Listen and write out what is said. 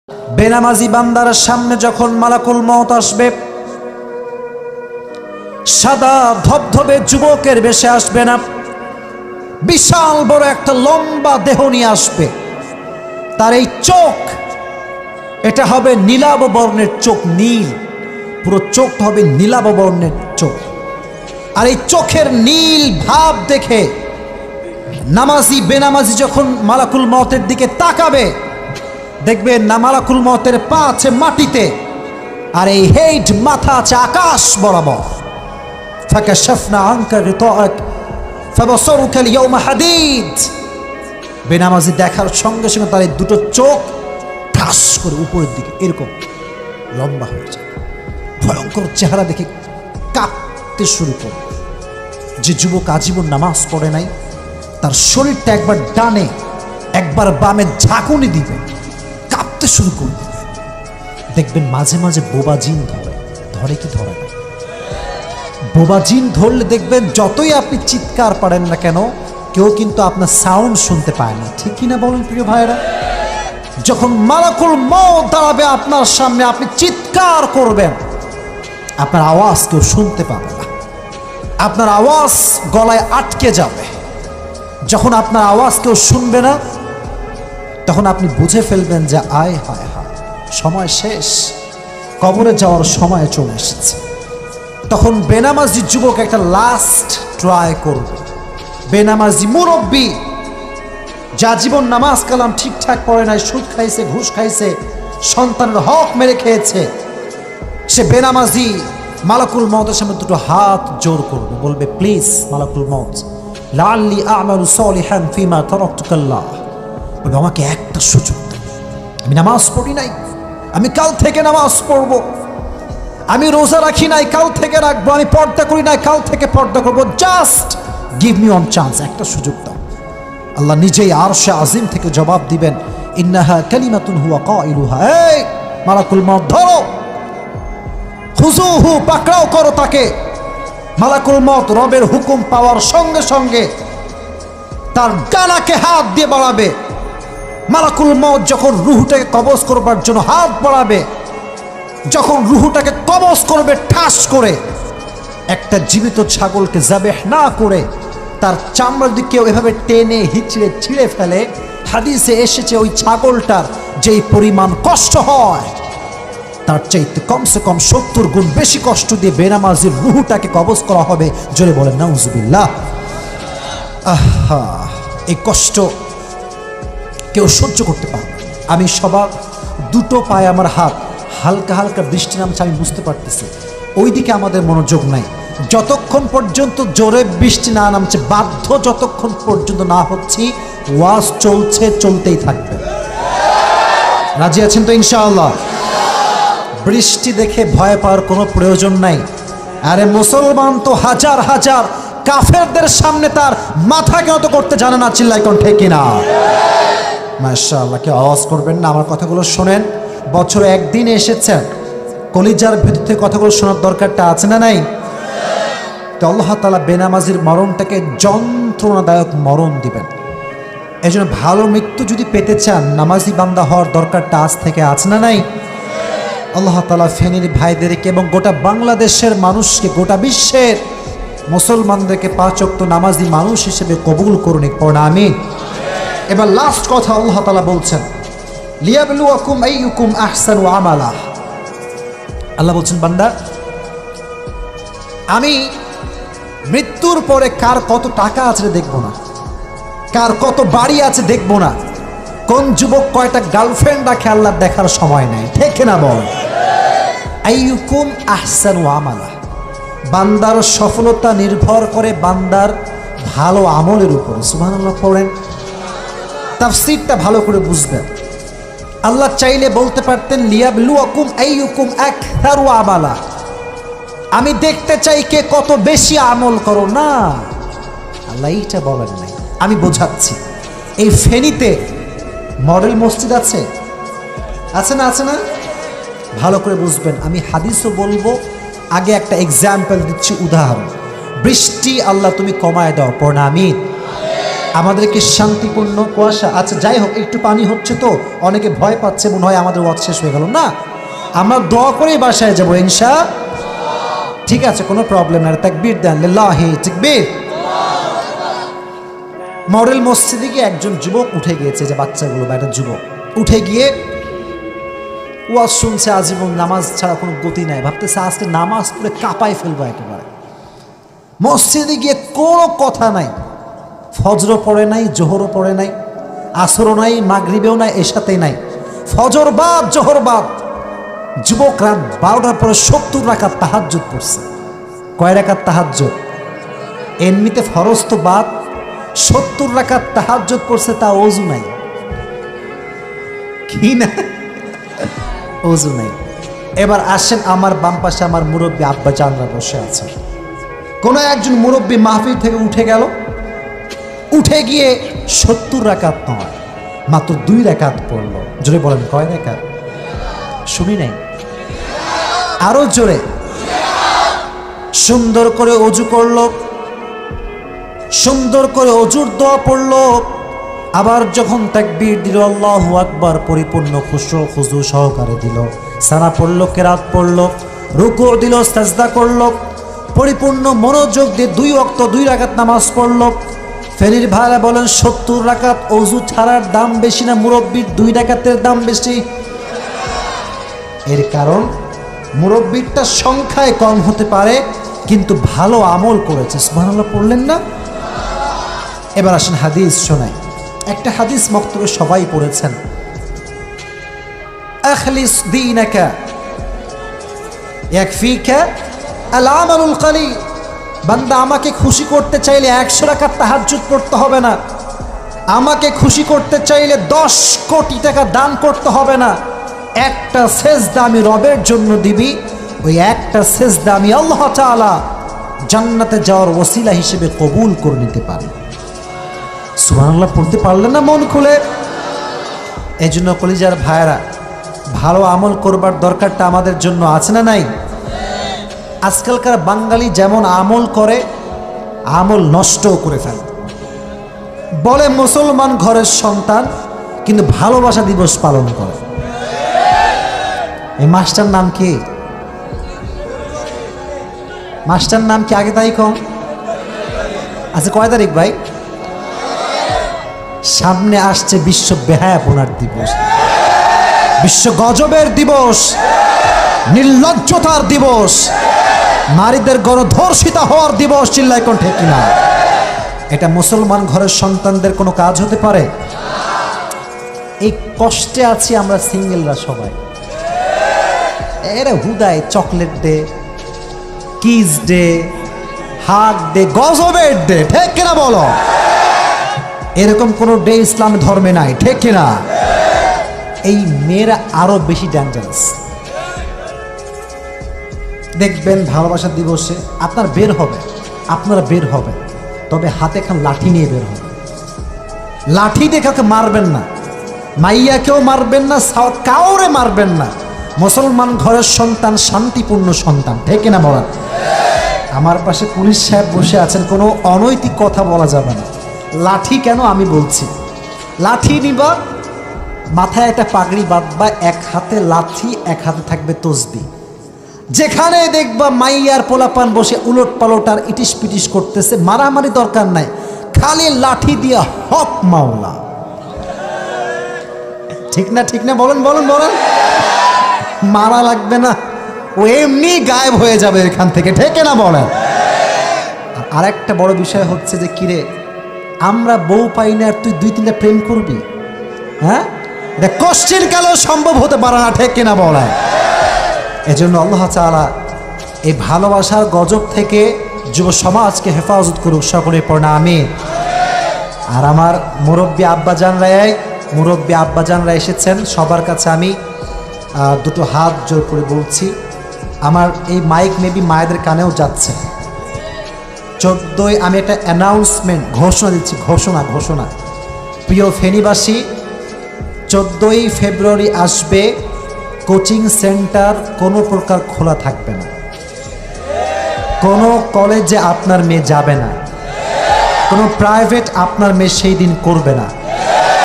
বেনামাজি বান্দার সামনে যখন মালাকুল মউত আসবে, সাদা ধবধবে যুবকের বেশে আসবে না, বিশাল বড় একটা লম্বা দেহ নিয়ে আসবে। তার এই চোখ, এটা হবে নীলাভ বর্ণের চোখ, নীল, পুরো চোখটা হবে নীলাভ বর্ণের চোখ। আর এই চোখের নীল ভাব দেখে নামাজি বেনামাজি যখন মালাকুল মউতের দিকে তাকাবে, দেখবেন না মালাকুল মউতের পা আছে মাটিতে, আর এই হেড মাথা আছে আকাশ বরাবর। ফাকাশাফনা আনকা গিতাআক ফাবসারুকা আল-ইয়াওমা হাদীদ। বেনামাজি দেখার সঙ্গে সঙ্গে তার এই দুটো চোখ ঠাস করে উপরের দিকে এরকম লম্বা হয়ে যায়, ভয়ঙ্কর চেহারা দেখে কাঁপতে শুরু করে। যে যুবক আজীবন নামাজ পড়ে নাই, তার শরীরটা একবার ডানে একবার বামে ঝাঁকুনি দিবে, কাঁপতে শুরু করবে। দেখবেন মাঝে মাঝে বোবাজিন ধরে কি ধরে না? বোবাজিন ধরলে দেখবেন যতই আপনি চিৎকার পারেন না কেন, কেউ কিন্তু আপনার সাউন্ড শুনতে পায় না। ঠিক কিনা বলেন প্রিয় ভাইরা? যখন মালাকুল মউত দাঁড়াবে আপনার সামনে, আপনি চিৎকার করবেন, আপনার আওয়াজ কেউ শুনতে পাবে না, আপনার আওয়াজ গলায় আটকে যাবে। যখন আপনার আওয়াজ কেউ শুনবে না, তখন আপনি বুঝে ফেলবেন যে আয় হায় হায়, সময় শেষ, কবরে যাওয়ার সময় চলে এসেছে। তখন বেনামাজি যুবক একটা লাস্ট ট্রাই করবে। বেনামাজি মুরব্বী, যা জীবন নামাজ কালাম ঠিকঠাক পড়ে নাই, সুদ খাইছে, ঘুষ খাইছে, সন্তানের হক মেরে খেয়েছে, সে বেনামাজি মালাকুল মউতের সামনে দুটো হাত জোর করবে, বলবে প্লিজ মালাকুল মউত, লাআল্লি আ'মালু সালিহান ফিমা তারাকতুকাল্লাহ, বলবে আমাকে একটা সুযোগ দাও, আমি নামাজ পড়ি নাই, আমি কাল থেকে নামাজ পড়ব, আমি রোজা রাখি নাই, কাল থেকে রাখবো, আমি পর্দা করি নাই, কাল থেকে পর্দা করবো, just give me one chance, একটা সুযোগ দাও। আল্লাহ নিজেই আরশে আজিম থেকে জবাব দিবেন, ইন্নাহা কালিমাতুন হুয়া কাইলুহা, এই মালাকুল মউত ধরো, খুজুহু, পাকড়াও করো তাকে। মালাকুল মউত রবের হুকুম পাওয়ার সঙ্গে সঙ্গে তার ডানাকে হাত দিয়ে বাড়াবে। মালাকুল মউত যখন রুহটাকে কবজ করবার জন্য হাত বাড়াবে, যখন রুহটাকে কবজ করবে ঠাস করে, একটা জীবিত ছাগলকে যাবেহ না করে তার চামড়ার দিকেও এভাবে টেনে হিচড়ে ছিঁড়ে ফেলে, হাদিসে এসেছে ওই ছাগলটার যেই পরিমাণ কষ্ট হয়, তার চাইতে কমসে কম 70 গুণ বেশি কষ্ট দিয়ে বেনামাজির রুহটাকে কবজ করা হবে। জোরে বলেন নাউজুবিল্লাহ। আহা, এই কষ্ট কেউ সহ্য করতে পারে। আমি সবার দুটো পায়ে আমার হাত, হালকা হালকা বৃষ্টি নামছে, আমি বুঝতে পারতেছি ওইদিকে আমাদের মনোযোগ নাই। যতক্ষণ পর্যন্ত জোরে বৃষ্টি না নামছে, বাধ্য যতক্ষণ পর্যন্ত না হচ্ছি, ওয়াজ চলছে, চলতেই থাকবে। রাজি আছেন তো ইনশাআল্লাহ? বৃষ্টি দেখে ভয় পাওয়ার কোনো প্রয়োজন নাই। আরে মুসলমান তো হাজার হাজার কাফেরদের সামনে তার মাথাকে নত করতে জানে না। চিল্লাই কোন ঠিক কিনা? মাশাআল্লাহ, কেউ আওয়াজ করবেন না, আমার কথাগুলো শোনেন। বছরে একদিন এসেছেন, কলিজার ভিতর থেকে কথাগুলো শোনার দরকারটা আছে না নাই? তো আল্লাহ তাআলা বেনামাজির মরণটাকে যন্ত্রণাদায়ক মরণ দিবেন। এই জন্য ভালো মৃত্যু যদি পেতে চান, নামাজি বান্দা হওয়ার দরকারটা আজ থেকে আছে না নাই? আল্লাহ তাআলা ফেনীর ভাইদেরকে এবং গোটা বাংলাদেশের মানুষকে, গোটা বিশ্বের মুসলমানদেরকে 5 ওয়াক্ত নামাজি মানুষ হিসেবে কবুল করুন। পড়ুন আমিন। এবার লাস্ট কথা আল্লাহ তাআলা বলছেন, লিয়াবলুয়াকুম আইয়ুকুম আহসানু আমালা। আল্লাহ বলছেন, বান্দা, আমি মৃত্যুর পরে কার কত টাকা আছে দেখবো না, কার কত বাড়ি আছে দেখবো না, কোন যুবক কয়টা গার্লফ্রেন্ড রাখে আল্লাহ দেখার সময় নেই। ঠিক না বল? আইয়ুকুম আহসানু আমালা, বান্দার সফলতা নির্ভর করে বান্দার ভালো আমলের উপরে। সুবহানাল্লাহ পড়েন, তাফসীরটা ভালো করে বুঝবেন। আল্লাহ চাইলে বলতে পারতেন লিয়াবলুয়াকুম আইয়ুকুম আকসারু আমালা, আমি দেখতে চাই কে কত বেশি আমল করো। না, আল্লাহ এইটা বলেন নাই। আমি বোঝাচ্ছি, এই ফেনীতে মডেল মসজিদ আছে, আছে না? আছে না? ভালো করে বুঝবেন। আমি হাদিসও বলবো, আগে একটা এক্সাম্পল দিচ্ছি, উদাহরণ। বৃষ্টি আল্লাহ তুমি কমায় দাও, পড়না আমিন। আমাদেরকে শান্তিপূর্ণ কুয়াশা, আচ্ছা যাই হোক, একটু পানি হচ্ছে তো অনেকে ভয় পাচ্ছে, মনে হয় আমাদের ওয়াজ শেষ হয়ে গেল না, আমরা দোয়া করেই বাসায় যাবো ইনশা। ঠিক আছে, কোনো প্রবলেম না, তাকবীর দেন, লিল্লাহি তাকবীর। মডেল মসজিদে গিয়ে একজন যুবক উঠে গিয়েছে, যে বাচ্চাগুলো বা একটা যুবক উঠে গিয়ে ওয়াজ শুনছে আজীবন, নামাজ ছাড়া কোনো গতি নাই, ভাবতেছে আজকে নামাজ পড়ে কাঁপাই ফেলবো একেবারে। মসজিদে গিয়ে কোনো কথা নাই, ফজরও পড়ে নাই, জোহরও পড়ে নাই, আসরও নাই, মাগরিবেও নাই, এশাতেই নাই, ফজর বাদ জোহর বাদ। যুবক রাত 12টার পরে 70 রাকাত তাহাজ্জুদ পড়ছে। কয় রাকাত তাহাজ্জুদ? এমনিতে ফরজ তো বাদ, 70 রাকাত তাহাজ্জুদ পড়ছে, তা ওযু নাই, কি না ওযু নাই। এবার আসেন, আমার বাম পাশে আমার মুরব্বী আব্বা জানরা বসে আছে। কোনো একজন মুরব্বী মাহফিল থেকে উঠে গেল, উঠে গিয়ে 70 রাকাত নয়, মাত্র 2 রাকাত পড়লো। জোরে বলেন, কয় রাকাত? শুনি নাই, আরো জোরে। সুন্দর করে অজু করলো, সুন্দর করে অজুর দোয়া পড়লো। আবার যখন তাকবীর দিল, আল্লাহু আকবার, পরিপূর্ণ খুশু খুজু সহকারে দিল, সানা পড়লো, কেরাত পড়লো, রুকু দিল, সাজদা করলো, পরিপূর্ণ মনোযোগ দিয়ে 2 ওয়াক্ত 2 রাকাত নামাজ পড়লো। ফেরির ভাইরা বলেন, 70 রাকাত অজু ছাড়ার দাম বেশি না মুরব্বির 2 রাকাতের দাম বেশি? এর কারণ মুরব্বিরটা সংখ্যায় কম হতে পারে, কিন্তু ভালো আমল করেছে। সুবহানাল্লাহ পড়লেন না? এবার আসেন হাদিস শোনাই। একটা হাদিস মক্তবে সবাই পড়েছেন, আখলিস দীনাকা ইয়াকফিকা আল আমালুল কলিল। বান্দা, আমাকে খুশি করতে চাইলে 100 রাকাত তাহাজ্জুদ পড়তে হবে না, আমাকে খুশি করতে চাইলে 10 কোটি টাকা দান করতে হবে না, একটা সেজদা আমি রবের জন্য দিবি, ওই একটা সেজদা আমি আল্লাহ তাআলা জান্নাতে যাওয়ার ওসিলা হিসেবে কবুল করে নিতে পারি। সুবহানাল্লাহ পড়তে পারলেন না মন খুলে? এই জন্য কলিজার ভাইরা, ভালো আমল করবার দরকারটা আমাদের জন্য আছে না নাই? আজকালকার বাঙালি যেমন আমল করে, আমল নষ্টও করে ফেলে। বলে মুসলমান ঘরের সন্তান, কিন্তু ভালোবাসা দিবস পালন করে। এই মাস্টার নাম কি? মাস্টার নাম কি? আগে তাই কম। আচ্ছা, কয় তারিখ ভাই? সামনে আসছে বিশ্ব বেহায়াপনার দিবস, বিশ্ব গজবের দিবস, নির্লজ্জতার দিবস, নারীদের গণধর্ষিতা হওয়ার দিবস। চিল্লায় কোন ঠিক কিনা? এটা মুসলমান ঘরের সন্তানদের কোনো কাজ হতে পারে? এই কষ্টে আছি আমরা সিঙ্গেলরা সবাই। এরা হুদায় chocolate day, kiss day, hug day, গজবের ডে, ঠিক কিনা বলো? এরকম কোনো ডে ইসলাম ধর্মে নাই, ঠিক কিনা? এই মেয়েরা আরো বেশি ডেঞ্জারাস। দেখবেন ভালোবাসার দিবসে আপনার বের হবে, আপনারা বের হবে, তবে হাতে খান লাঠি নিয়ে বের হবে। লাঠি দিয়ে কাউকে মারবেন না, মাইয়াকেও মারবেন না, কাউরে মারবেন না। মুসলমান ঘরের সন্তান শান্তিপূর্ণ সন্তান, ঠিক কিনা বলেন? আমার পাশে পুলিশ সাহেব বসে আছেন, কোনো অনৈতিক কথা বলা যাবে না। লাঠি কেন আমি বলছি, লাঠি নিবা, মাথায় একটা পাগড়ি বাঁধবা, এক হাতে লাঠি, এক হাতে থাকবে তসবি। যেখানে দেখবা মাইয়ার পোলাপান বসে উলট পালট আর ইটিস পিটিস করতেছে, মারামারি দরকার নাই, খালি লাঠি দিয়া হক মাওলা। ঠিক না? ঠিক না? বলেন বলেন বলেন। মারা লাগবে না, ও এমনি গায়েব হয়ে যাবে এখান থেকে, ঠিক না বলেন? আর একটা বড় বিষয় হচ্ছে যে, কিরে আমরা বউ পাই না আর তুই 2-3টা প্রেম করবি? হ্যাঁ, এটা কষ্টের কালেও সম্ভব হতে পারে না, ঠিক কিনা বলেন? এজন্য আল্লাহ তাআলা এই ভালোবাসার গজব থেকে যুব সমাজকে হেফাজত করুক, সকলে পড়না আমিন। আর আমার মুরব্বী আব্বাজানরা এসেছেন, সবার কাছে আমি দুটো হাত জোর করে বলছি, আমার এই মাইক মেবি মায়েদের কানেও যাচ্ছে। 14ই আমি একটা অ্যানাউন্সমেন্ট ঘোষণা দিচ্ছি, ঘোষণা। প্রিয় ফেনীবাসী, 14ই ফেব্রুয়ারি আসবে, কোচিং সেন্টার কোনো প্রকার খোলা থাকবে না, কোনো কলেজে আপনার মেয়ে যাবে না। কোনো প্রাইভেট আপনার মেয়ে সেই দিন করবে না।